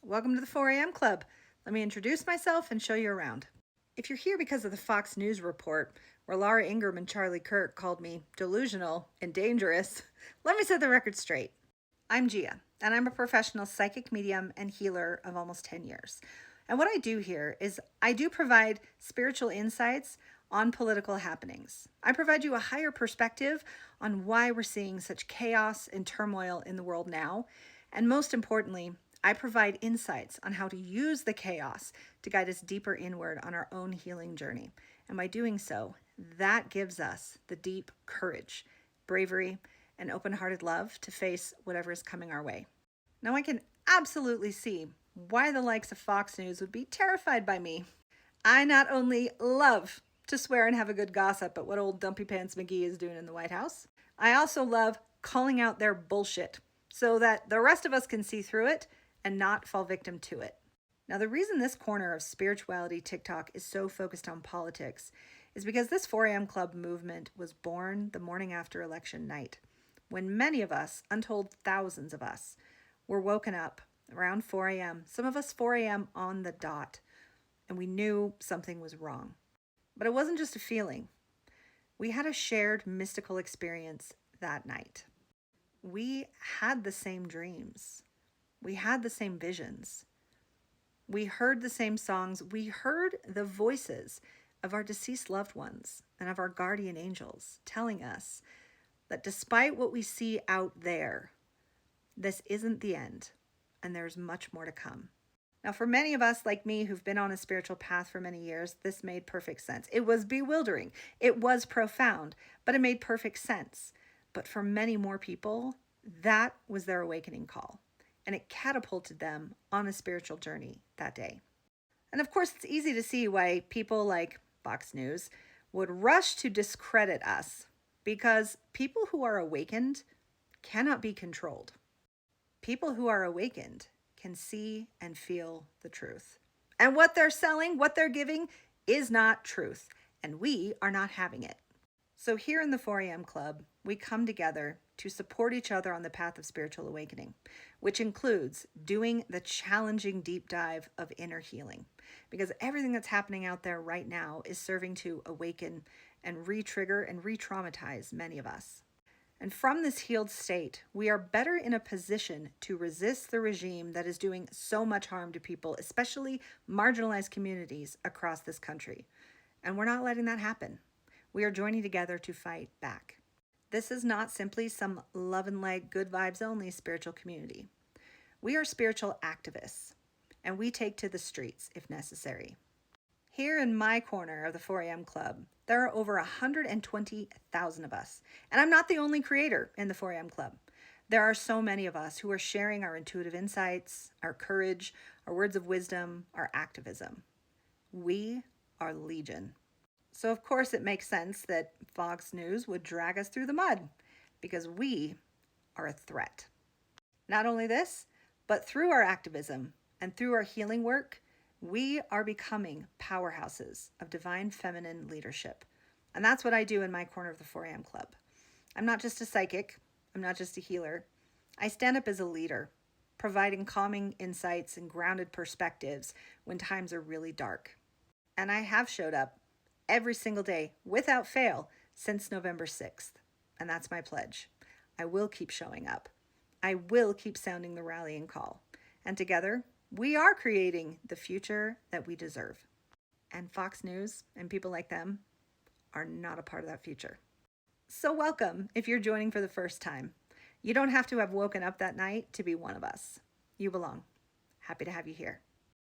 Welcome to the 4 a.m. Club. Let me introduce myself and show you around. If you're here because of the Fox News report, where Laura Ingraham and Charlie Kirk called me delusional and dangerous, let me set the record straight. I'm Gia, and I'm a professional psychic medium and healer of almost 10 years. And what I do here is I do provide spiritual insights on political happenings. I provide you a higher perspective on why we're seeing such chaos and turmoil in the world now. And most importantly, I provide insights on how to use the chaos to guide us deeper inward on our own healing journey. And by doing so, that gives us the deep courage, bravery, and open-hearted love to face whatever is coming our way. Now, I can absolutely see why the likes of Fox News would be terrified by me. I not only love to swear and have a good gossip at what old Dumpy Pants McGee is doing in the White House, I also love calling out their bullshit so that the rest of us can see through it and not fall victim to it. Now, the reason this corner of spirituality TikTok is so focused on politics is because this 4 a.m. Club movement was born the morning after election night, when many of us, untold thousands of us, were woken up around 4 a.m., some of us 4 a.m. on the dot, and we knew something was wrong. But it wasn't just a feeling. We had a shared mystical experience that night. We had the same dreams. We had the same visions. We heard the same songs. We heard the voices of our deceased loved ones and of our guardian angels telling us that despite what we see out there, this isn't the end and there's much more to come. Now, for many of us like me who've been on a spiritual path for many years, this made perfect sense. It was bewildering. It was profound, but it made perfect sense. But for many more people, that was their awakening call. And it catapulted them on a spiritual journey that day. And of course, it's easy to see why people like Fox News would rush to discredit us, because people who are awakened cannot be controlled. People who are awakened can see and feel the truth. And what they're selling, what they're giving, is not truth, and we are not having it. So here in the 4 a.m. Club, we come together to support each other on the path of spiritual awakening, which includes doing the challenging deep dive of inner healing, because everything that's happening out there right now is serving to awaken and re-trigger and re-traumatize many of us. And from this healed state, we are better in a position to resist the regime that is doing so much harm to people, especially marginalized communities across this country. And we're not letting that happen. We are joining together to fight back. This is not simply some love and light, good vibes only spiritual community. We are spiritual activists, and we take to the streets if necessary. Here in my corner of the 4 a.m. Club, there are over 120,000 of us, and I'm not the only creator in the 4 a.m. Club. There are so many of us who are sharing our intuitive insights, our courage, our words of wisdom, our activism. We are legion. So of course it makes sense that Fox News would drag us through the mud, because we are a threat. Not only this, but through our activism and through our healing work, we are becoming powerhouses of divine feminine leadership. And that's what I do in my corner of the 4 a.m. Club. I'm not just a psychic. I'm not just a healer. I stand up as a leader, providing calming insights and grounded perspectives when times are really dark. And I have showed up every single day without fail since November 6th. And that's my pledge. I will keep showing up. I will keep sounding the rallying call. And together, we are creating the future that we deserve. And Fox News and people like them are not a part of that future. So welcome if you're joining for the first time. You don't have to have woken up that night to be one of us. You belong. Happy to have you here.